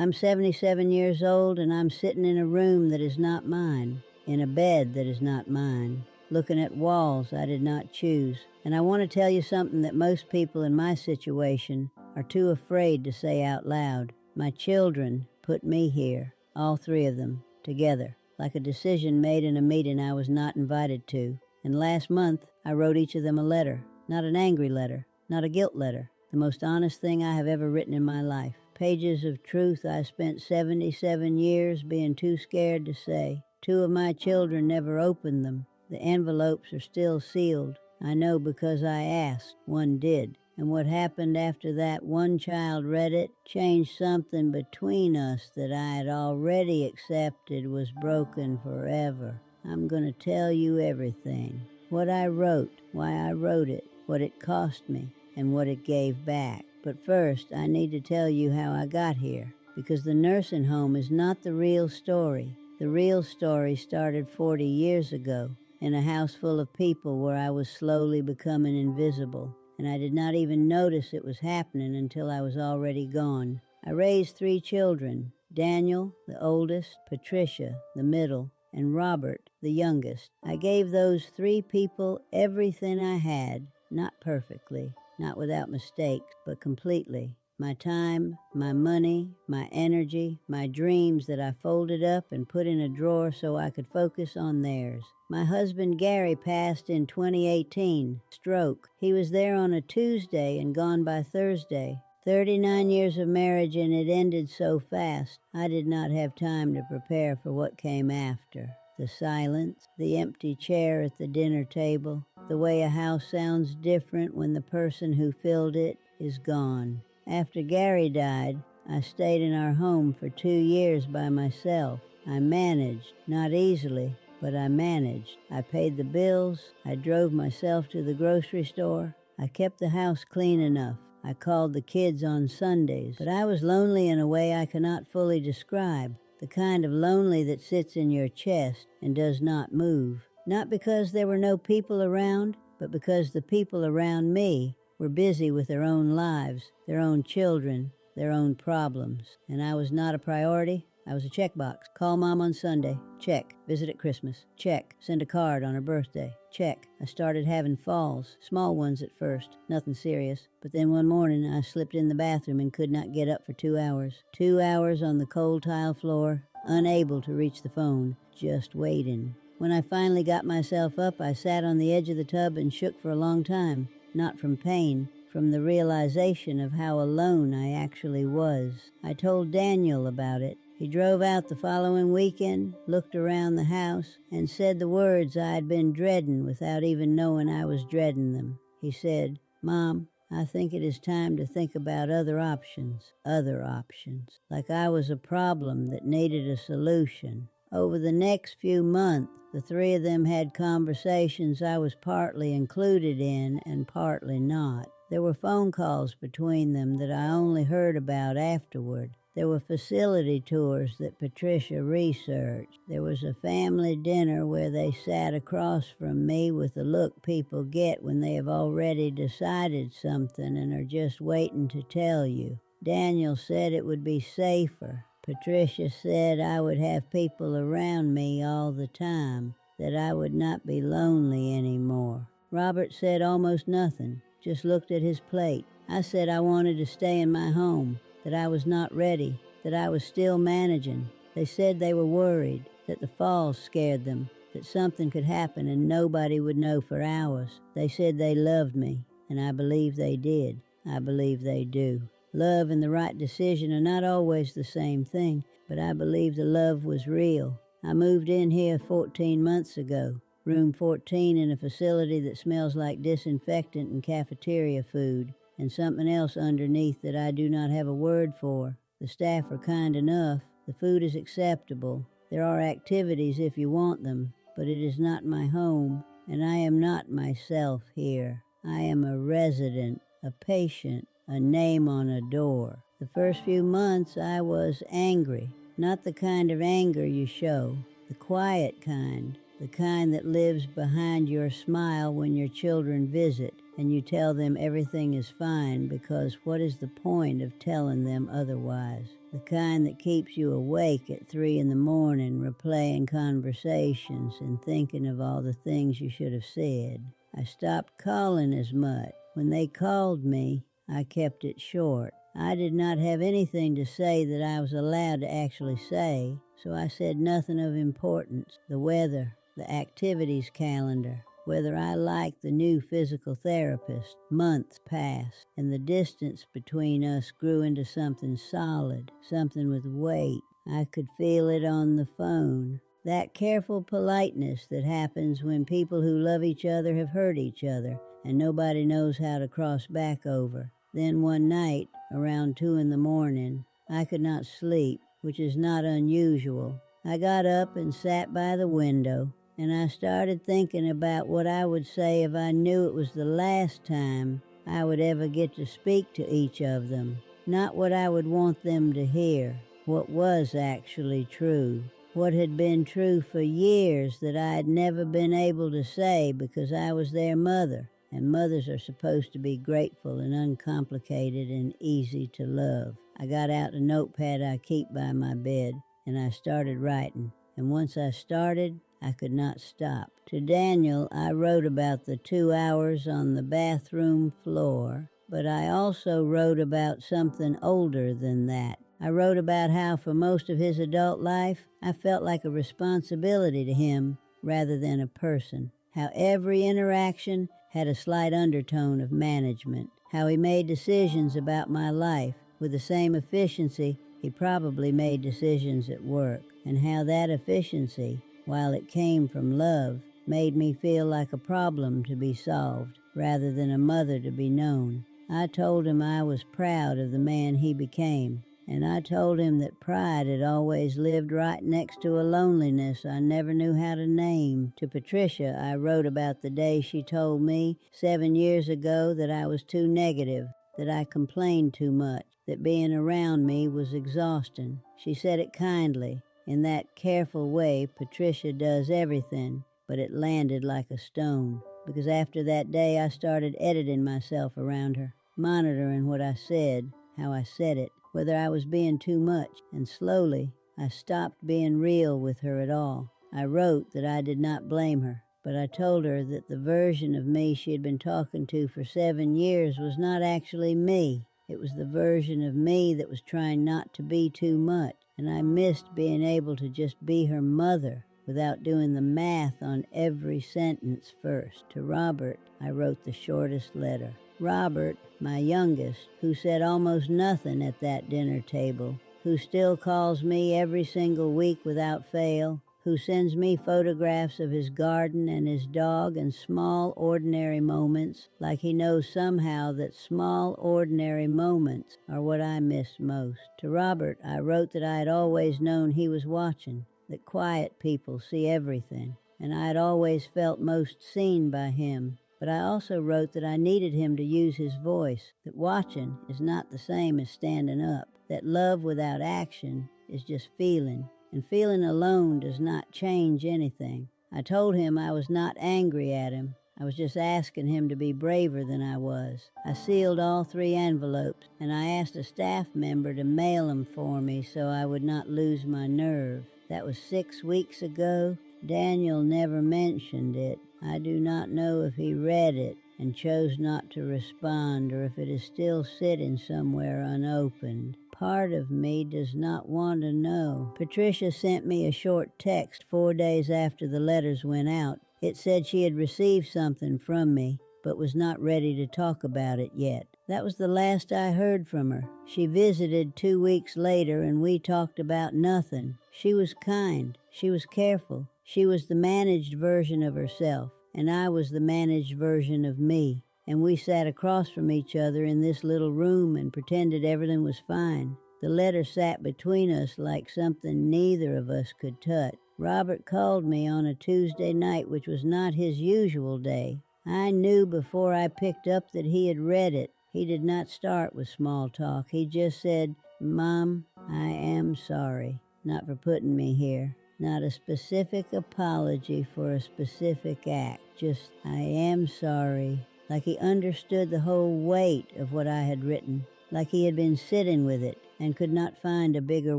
I'm 77 years old and I'm sitting in a room that is not mine, in a bed that is not mine, looking at walls I did not choose. And I want to tell you something that most people in my situation are too afraid to say out loud. My children put me here, all three of them, together, like a decision made in a meeting I was not invited to. And last month, I wrote each of them a letter, not an angry letter, not a guilt letter, the most honest thing I have ever written in my life. Pages of truth I spent 77 years being too scared to say. Two of my children never opened them. The envelopes are still sealed. I know because I asked. One did. And what happened after that one child read it changed something between us that I had already accepted was broken forever. I'm going to tell you everything. What I wrote, why I wrote it, what it cost me, and what it gave back. But first, I need to tell you how I got here, because the nursing home is not the real story. The real story started 40 years ago in a house full of people where I was slowly becoming invisible, and I did not even notice it was happening until I was already gone. I raised 3 children, Daniel, the oldest, Patricia, the middle, and Robert, the youngest. I gave those 3 people everything I had, not perfectly, not without mistakes, but completely. My time, my money, my energy, my dreams that I folded up and put in a drawer so I could focus on theirs. My husband Gary passed in 2018, stroke. He was there on a Tuesday and gone by Thursday. 39 years of marriage and it ended so fast, I did not have time to prepare for what came after. The silence, the empty chair at the dinner table, the way a house sounds different when the person who filled it is gone. After Gary died, I stayed in our home for 2 years by myself. I managed, not easily, but I managed. I paid the bills, I drove myself to the grocery store, I kept the house clean enough. I called the kids on Sundays, but I was lonely in a way I cannot fully describe, the kind of lonely that sits in your chest and does not move. Not because there were no people around, but because the people around me were busy with their own lives, their own children, their own problems. And I was not a priority. I was a checkbox. Call Mom on Sunday. Check. Visit at Christmas. Check. Send a card on her birthday. Check. I started having falls, small ones at first, nothing serious. But then one morning I slipped in the bathroom and could not get up for 2 hours. 2 hours on the cold tile floor, unable to reach the phone, just waiting. When I finally got myself up, I sat on the edge of the tub and shook for a long time, not from pain, from the realization of how alone I actually was. I told Daniel about it. He drove out the following weekend, looked around the house, and said the words I had been dreading without even knowing I was dreading them. He said, "Mom, I think it is time to think about other options, like I was a problem that needed a solution." Over the next few months, the 3 of them had conversations I was partly included in and partly not. There were phone calls between them that I only heard about afterward. There were facility tours that Patricia researched. There was a family dinner where they sat across from me with the look people get when they have already decided something and are just waiting to tell you. Daniel said it would be safer. Patricia said I would have people around me all the time, that I would not be lonely anymore. Robert said almost nothing, just looked at his plate. I said I wanted to stay in my home, that I was not ready, that I was still managing. They said they were worried, that the falls scared them, that something could happen and nobody would know for hours. They said they loved me, and I believe they did. I believe they do. Love and the right decision are not always the same thing, but I believe the love was real. I moved in here 14 months ago, room 14 in a facility that smells like disinfectant and cafeteria food, and something else underneath that I do not have a word for. The staff are kind enough. The food is acceptable. There are activities if you want them, but it is not my home, and I am not myself here. I am a resident, a patient, a name on a door. The first few months I was angry, not the kind of anger you show, the quiet kind, the kind that lives behind your smile when your children visit and you tell them everything is fine, because what is the point of telling them otherwise? the kind that keeps you awake at 3 in the morning, replaying conversations and thinking of all the things you should have said. I stopped calling as much. When they called me, I kept it short. I did not have anything to say that I was allowed to actually say, so I said nothing of importance. The weather, the activities calendar, whether I liked the new physical therapist. Months passed, and the distance between us grew into something solid, something with weight. I could feel it on the phone. That careful politeness that happens when people who love each other have hurt each other, and nobody knows how to cross back over. Then one night, around 2 in the morning, I could not sleep, which is not unusual. I got up and sat by the window, and I started thinking about what I would say if I knew it was the last time I would ever get to speak to each of them. Not what I would want them to hear, what was actually true. What had been true for years that I had never been able to say because I was their mother, and mothers are supposed to be grateful and uncomplicated and easy to love. I got out a notepad I keep by my bed, and I started writing. And once I started, I could not stop. To Daniel, I wrote about the 2 hours on the bathroom floor, but I also wrote about something older than that. I wrote about how for most of his adult life, I felt like a responsibility to him rather than a person. How every interaction had a slight undertone of management. How he made decisions about my life with the same efficiency he probably made decisions at work. And how that efficiency, while it came from love, made me feel like a problem to be solved rather than a mother to be known. I told him I was proud of the man he became, and I told him that pride had always lived right next to a loneliness I never knew how to name. To Patricia, I wrote about the day she told me 7 years ago that I was too negative, that I complained too much, that being around me was exhausting. She said it kindly. In that careful way Patricia does everything, but it landed like a stone. Because after that day I started editing myself around her, monitoring what I said, how I said it, whether I was being too much, and slowly I stopped being real with her at all. I wrote that I did not blame her, but I told her that the version of me she had been talking to for 7 years was not actually me. It was the version of me that was trying not to be too much, and I missed being able to just be her mother without doing the math on every sentence first. To Robert, I wrote the shortest letter. Robert, my youngest, who said almost nothing at that dinner table, who still calls me every single week without fail, who sends me photographs of his garden and his dog and small ordinary moments, like he knows somehow that small ordinary moments are what I miss most. To Robert, I wrote that I had always known he was watching, that quiet people see everything, and I had always felt most seen by him. But I also wrote that I needed him to use his voice, that watching is not the same as standing up, that love without action is just feeling, and feeling alone does not change anything. I told him I was not angry at him. I was just asking him to be braver than I was. I sealed all 3 envelopes, and I asked a staff member to mail them for me so I would not lose my nerve. That was 6 weeks ago. Daniel never mentioned it. I do not know if he read it and chose not to respond, or if it is still sitting somewhere unopened. Part of me does not want to know. Patricia sent me a short text 4 days after the letters went out. It said she had received something from me, but was not ready to talk about it yet. That was the last I heard from her. She visited 2 weeks later, and we talked about nothing. She was kind. She was careful. She was the managed version of herself, and I was the managed version of me. And we sat across from each other in this little room and pretended everything was fine. The letter sat between us like something neither of us could touch. Robert called me on a Tuesday night, which was not his usual day. I knew before I picked up that he had read it. He did not start with small talk. He just said, "Mom, I am sorry, not for putting me here. Not a specific apology for a specific act. Just, I am sorry." Like he understood the whole weight of what I had written. Like he had been sitting with it and could not find a bigger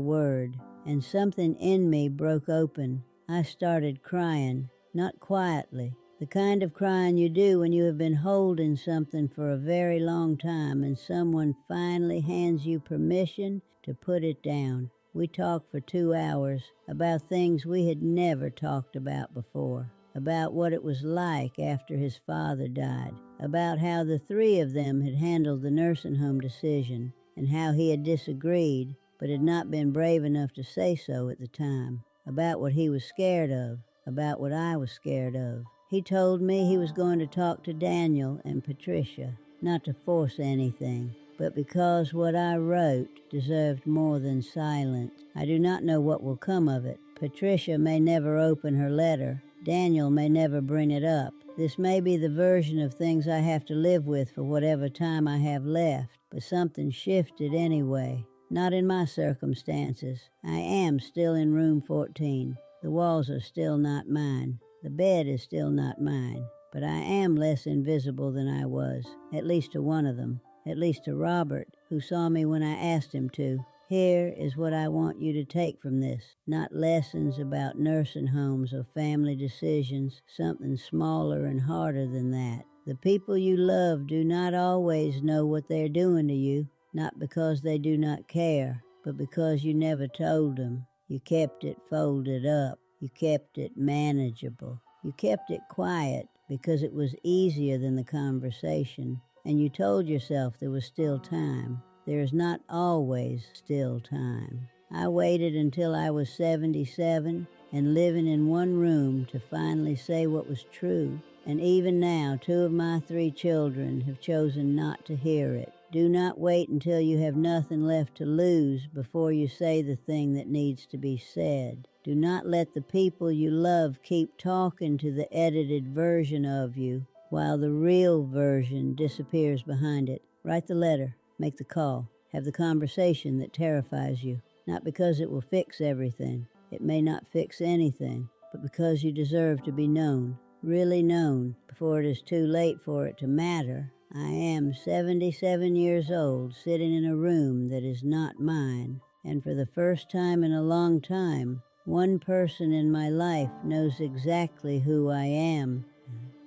word, and something in me broke open. I started crying, not quietly, the kind of crying you do when you have been holding something for a very long time and someone finally hands you permission to put it down. We talked for 2 hours about things we had never talked about before, about what it was like after his father died, about how the three of them had handled the nursing home decision, and how he had disagreed but had not been brave enough to say so at the time, about what he was scared of, about what I was scared of. He told me he was going to talk to Daniel and Patricia, not to force anything, but because what I wrote deserved more than silence. I do not know what will come of it. Patricia may never open her letter. Daniel may never bring it up. This may be the version of things I have to live with for whatever time I have left, but something shifted anyway. Not in my circumstances. I am still in room 14. The walls are still not mine. The bed is still not mine. But I am less invisible than I was, at least to one of them, at least to Robert, who saw me when I asked him to. Here is what I want you to take from this. Not lessons about nursing homes or family decisions, something smaller and harder than that. The people you love do not always know what they're doing to you, not because they do not care, but because you never told them. You kept it folded up. You kept it manageable. You kept it quiet because it was easier than the conversation. And you told yourself there was still time. There is not always still time. I waited until I was 77 and living in one room to finally say what was true. And even now, 2 of my 3 children have chosen not to hear it. Do not wait until you have nothing left to lose before you say the thing that needs to be said. Do not let the people you love keep talking to the edited version of you while the real version disappears behind it. Write the letter, make the call, have the conversation that terrifies you, not because it will fix everything. It may not fix anything, but because you deserve to be known, really known, before it is too late for it to matter. I am 77 years old, sitting in a room that is not mine, and for the first time in a long time, one person in my life knows exactly who I am.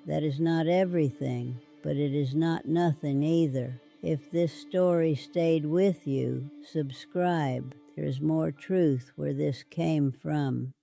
That is not everything, but it is not nothing either. If this story stayed with you, subscribe. There is more truth where this came from.